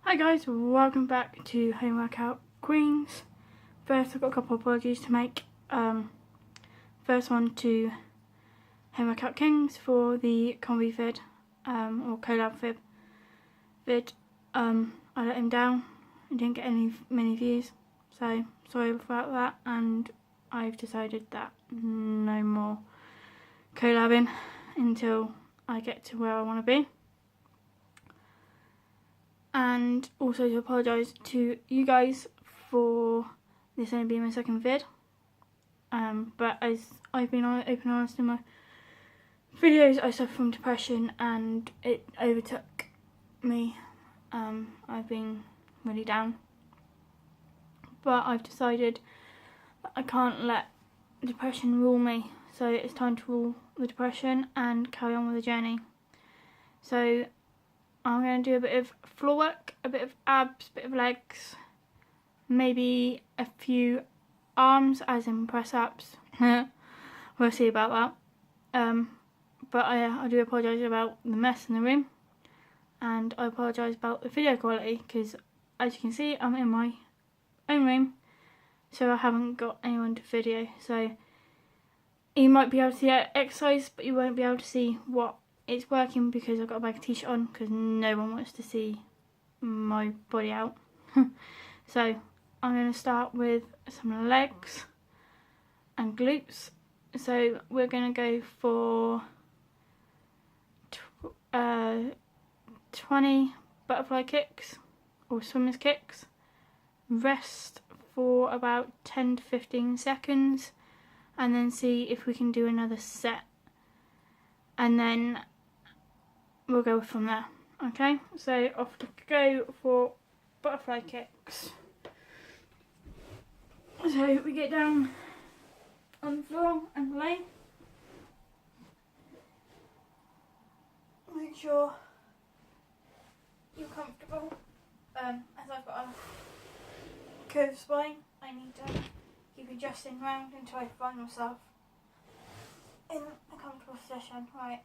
Hi guys, welcome back to Home Workout Queens. First, I've got a couple of apologies to make. First one to Home Workout Kings for the combi vid, or collab vid. I let him down and didn't get many views, so sorry about that, and I've decided that no more collabing until I get to where I want to be. And also to apologise to you guys for this only being my second vid. But as I've been open and honest in my videos, I suffer from depression and it overtook me. I've been really down. But I've decided that I can't let depression rule me. So it's time to rule the depression and carry on with the journey. So I'm going to do a bit of floor work, a bit of abs, a bit of legs, maybe a few arms as in press ups. We'll see about that. But I do apologise about the mess in the room, and I apologise about the video quality because as you can see I'm in my own room, so I haven't got anyone to video. So you might be able to see exercise, but you won't be able to see what it's working because I've got a bag of t-shirt on because no one wants to see my body out. So I'm going to start with some legs and glutes. So we're going to go for 20 butterfly kicks or swimmer's kicks. Rest for about 10 to 15 seconds and then see if we can do another set. And then we'll go from there. Okay, so off to go for butterfly kicks. So we get down on the floor and lay. Make sure you're comfortable. As I've got a curved spine, I need to keep adjusting round until I find myself in a comfortable position. Right.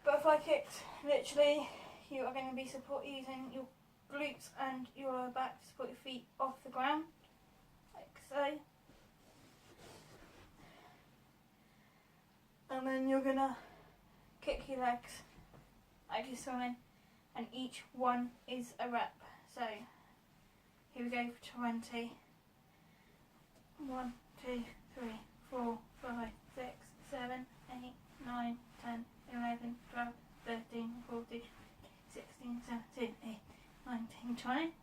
Butterfly kicks, literally you are going to be using your glutes and your lower back to support your feet off the ground, like so. And then you're going to kick your legs like you're swimming, and each one is a rep. So here we go for 20. 1, 2, 3, 4, 5, 6, 7, 8, 9, 10, 11, 12, 13, 14, 16, 17, 18, 19, 20.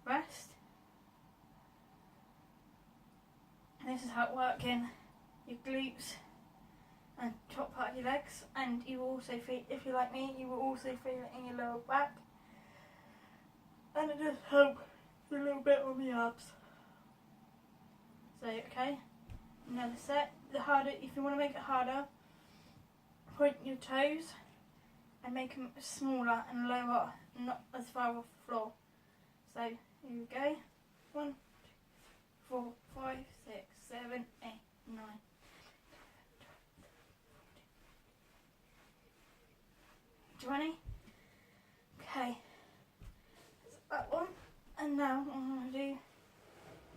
Rest. And this is how it works in your glutes and top part of your legs. And you will also feel, if you're like me, you will also feel it in your lower back. And it does help a little bit on the abs. So, okay, another set. The harder, if you want to make it harder, point your toes and make them smaller and lower, not as far off the floor. So here we go. 1, 2, 4, 5, 6, 7, 8, 9, 20. Okay, that's that one. And now I'm going to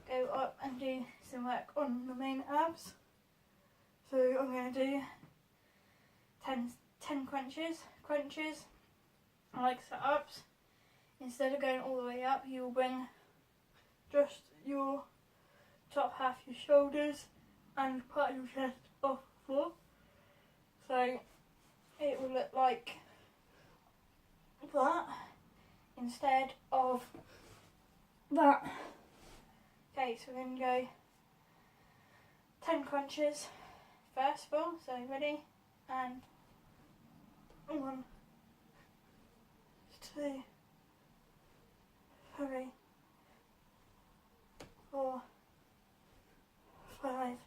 go up and do some work on the main abs. So I'm going to do 10 crunches. I like sit-ups. Instead of going all the way up, you will bring just your top half, your shoulders and part of your chest off the floor. So it will look like that instead of that. Okay, so we're going to go 10 crunches first of all. So ready? And 1, 2, 3, 4, 5,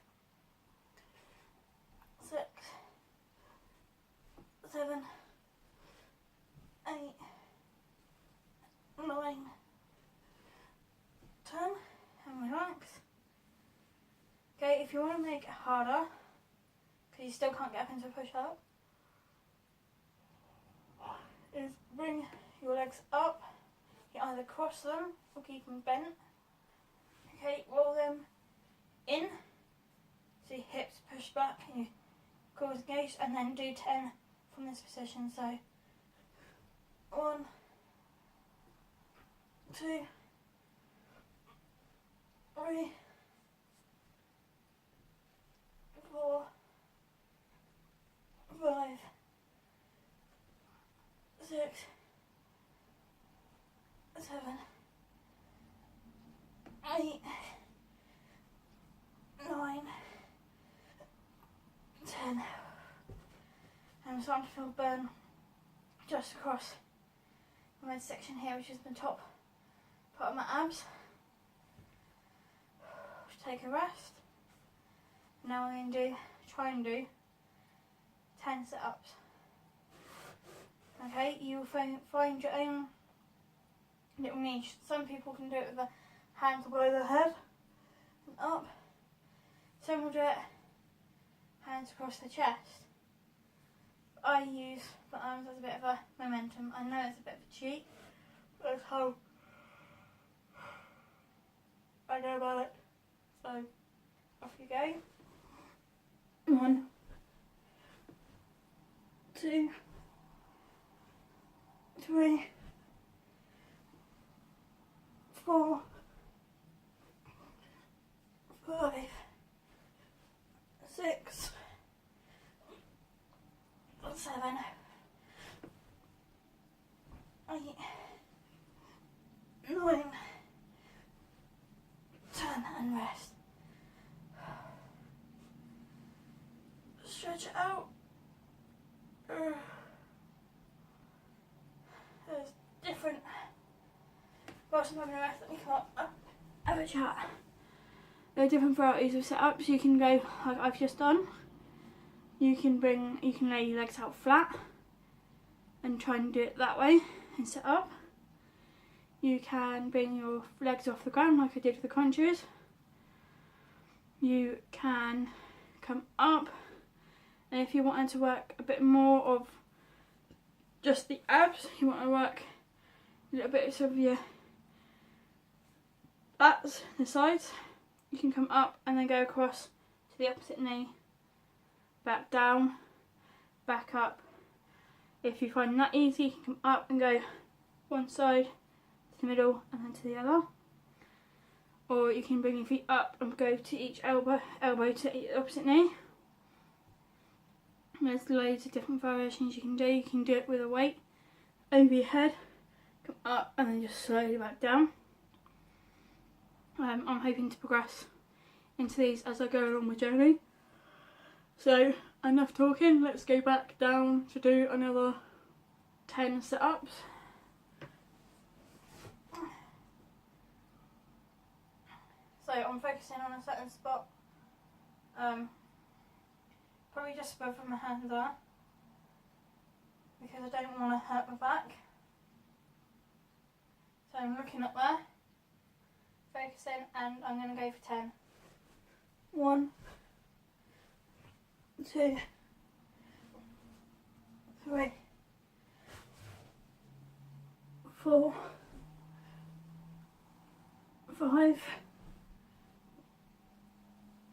6, 7, 8, 9, 10, and relax. Okay, if you want to make it harder, because you still can't get up into a push-up, is bring your legs up either cross them or keep them bent. Okay, roll them in, so your hips push back and your core is engaged, and then do 10 from this position. So 1, 2, 3, 4, 5, 6, 7, 8, 9, 10. I'm starting to feel burn just across my midsection here, which is the top part of my abs. Take a rest. Now we're going to try and do 10 sit-ups. Okay, you'll find your own little niche. Some people can do it with their hands below their head and up. Some will do it hands across the chest. I use the arms as a bit of a momentum. I know it's a bit of a cheat, but that's how I know about it. So, off you go. 1, 2, 3, 4, 5, 6, 7, 8, 9, 10, and rest. Stretch it out. There's different. Whilst I'm having a rest, let me come up, have a chat. There are different varieties of sit-ups. You can go like I've just done. You can lay your legs out flat and try and do it that way and sit up. You can bring your legs off the ground like I did with the crunches. You can come up, and if you wanted to work a bit more of just the abs, you want to work a little bit of your lats, the sides, you can come up and then go across to the opposite knee, back down, back up. If you find that easy, you can come up and go one side to the middle and then to the other. Or you can bring your feet up and go to each elbow to the opposite knee. There's loads of different variations you can do. You can do it with a weight over your head, come up and then just slowly back down. I'm hoping to progress into these as I go along my journey. So enough talking, let's go back down to do another 10 sit-ups. So I'm focusing on a certain spot, probably just above where my hands are, because I don't want to hurt my back. So I'm looking up there, focusing, and I'm going to go for 10. 1, 2, 3, 4, 5,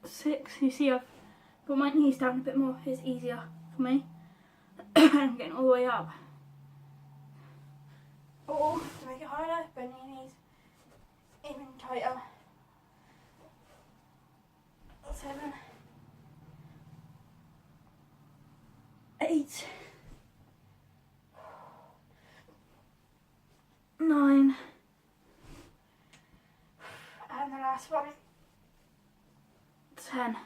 6. You see I've put my knees down a bit more, it's easier for me. I'm getting all the way up. Or to make it harder, bend your knees even tighter. 7, 8, 9, and the last one, 10.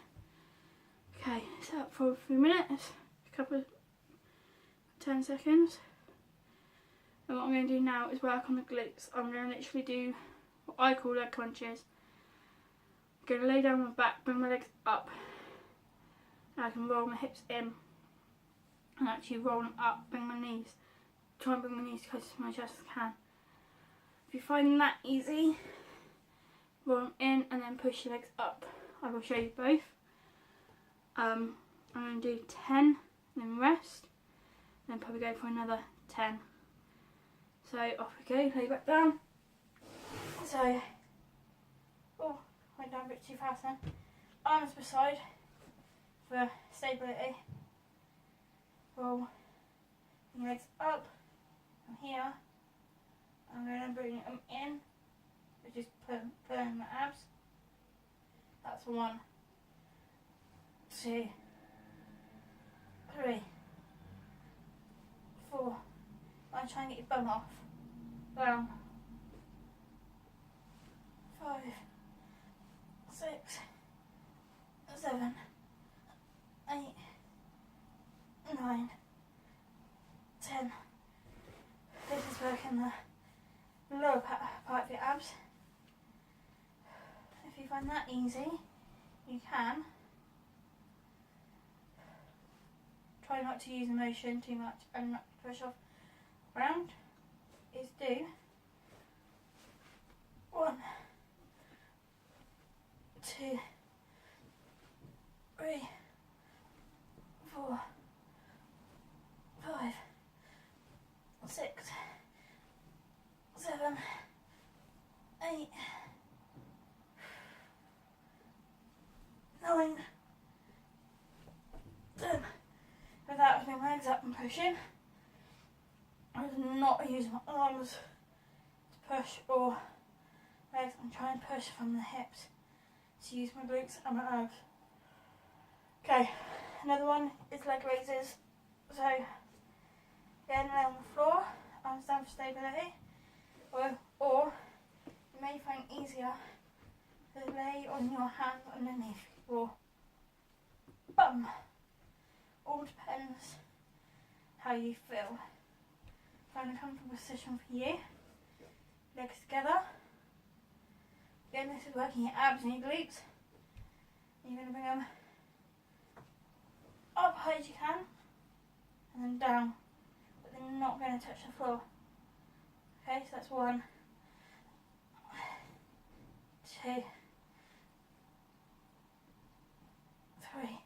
Okay, set up for a few minutes, a couple of 10 seconds. And what I'm going to do now is work on the glutes. I'm going to literally do what I call leg crunches. I'm going to lay down my back, bring my legs up, and I can roll my hips in and actually roll them up, bring my knees, try and bring my knees close to my chest as I can. If you find that easy, roll them in and then push your legs up. I will show you both. I'm going to do 10, then rest, then probably go for another 10. So off we go, lay back down, So, oh, went down a bit too fast then. Arms per side for stability. Roll your legs up from here. I'm going to bring them in, which is pulling my abs. That's 1, 2, 3, 4. I'm trying to get your bum off. Down. 5, 6, 7, 8, 9, 10. This is working the lower part of your abs. If you find that easy, you can. Try not to use the motion too much and not push off ground. Is do 1, 2, 3, 4, 5, 6, 7, 8, 9, 10. Without my legs up and pushing. I was not using my arms to push or legs. I'm trying to push from the hips to use my glutes and my abs. Okay, another one is leg raises. So, again, lay on the floor, arms down for stability. Or you may find easier to lay on your hands underneath your bum. All depends how you feel. Find a comfortable position for you. Legs together. Again, this is working your abs and your glutes. You're going to bring them up high as you can and then down, but they're not going to touch the floor. Okay, so that's 1, 2, 3,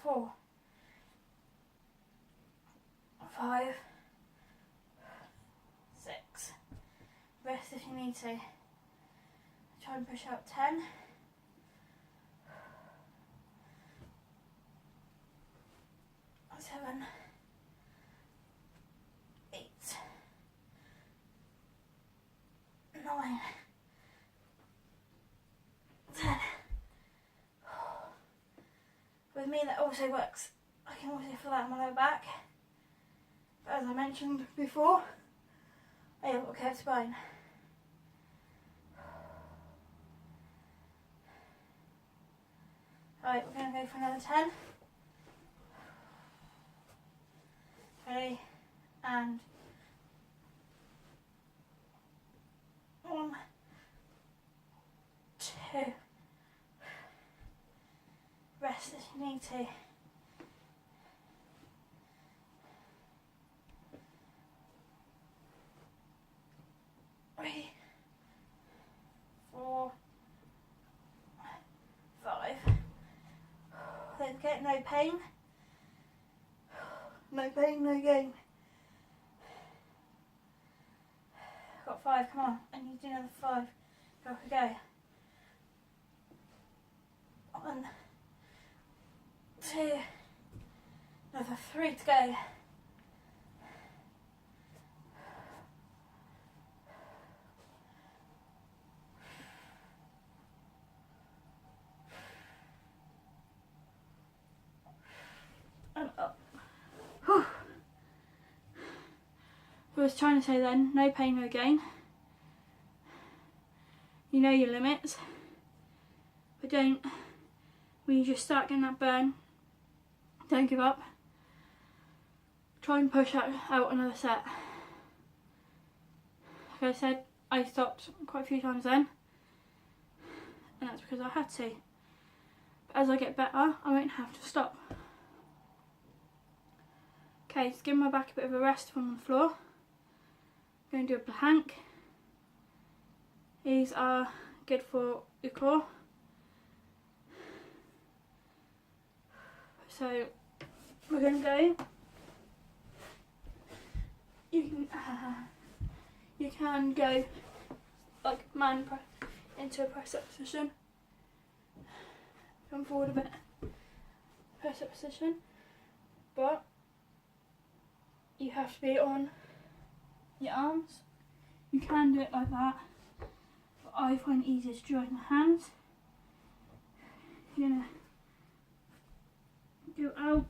4, 5, 6. Rest if you need to. Try and push out 10. 7, 8, 9, 10. With me that also works. I can also feel that in my lower back. But as I mentioned before, I have a curved spine. Alright, we're going to go for another 10. Ready? And 1, 2. Rest if you need to. 3, 4, 5. Don't forget, no pain. No pain, no gain. Got 5, come on. I need to do another 5. Go, go. 1, 2, another 3 to go. And up. Whew. I was trying to say then, no pain, no gain. You know your limits, but don't, when you just start getting that burn, don't give up. Try and push out another set. Like I said, I stopped quite a few times then, and that's because I had to. But as I get better, I won't have to stop. Okay, just give my back a bit of a rest from the floor. I'm going to do a plank. These are good for your core. So we're going to go. You you can go like into a press up position. Come forward a bit, press up position, but you have to be on your arms. You can do it like that, but I find it easier to do it with my hands. You're gonna go out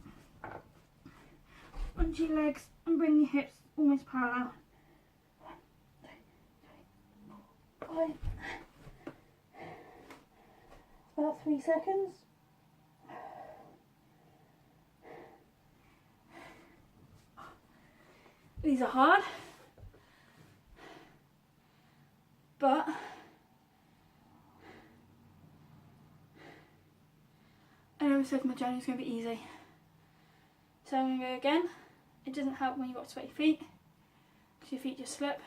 onto your legs and bring your hips almost parallel. 1, 2, 3, 4, 5. About 3 seconds. These are hard, but I never said my journey is going to be easy. So I'm going to go again. It doesn't help when you've got sweaty feet, because your feet just slip.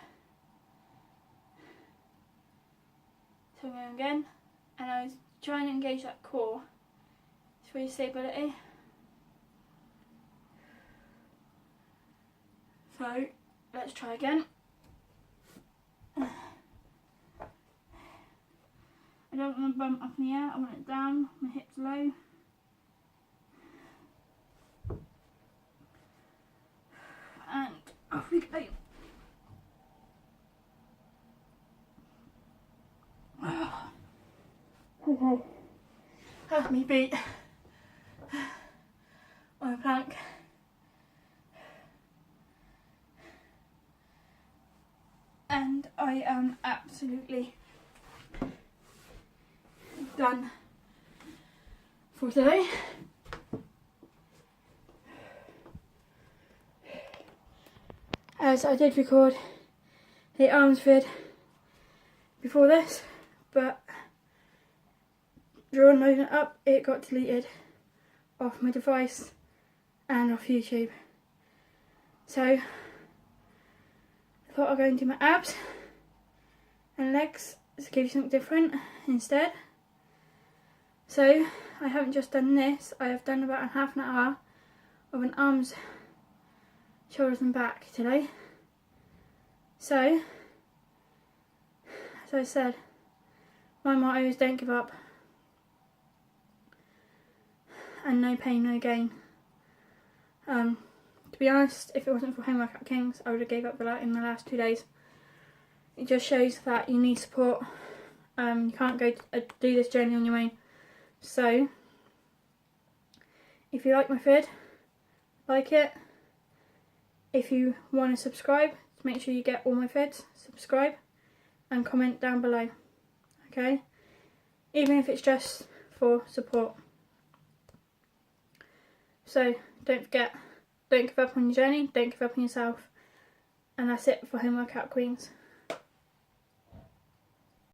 So I'm going again, and I was trying to engage that core for your stability. So let's try again. I don't want to bump up in the air, I want it down, my hips low. And off we go. Okay, have me beat on a plank. And I am absolutely done for today. As I did record the arms vid before this, but during loading it up it got deleted off my device and off YouTube. So I thought I'd go and do my abs and legs to give you something different instead. So I haven't just done this, I have done about half an hour of an arms, shoulders and back today. So, as I said, my motto is don't give up and no pain, no gain. To be honest, if it wasn't for Home Workout Kings, I would have gave up in the last 2 days. It just shows that you need support. You can't go do this journey on your own. So, if you like my vid, like it. If you want to subscribe, make sure you get all my vids, subscribe and comment down below, okay? Even if it's just for support. So, don't forget, don't give up on your journey, don't give up on yourself. And that's it for Home Workout Queens.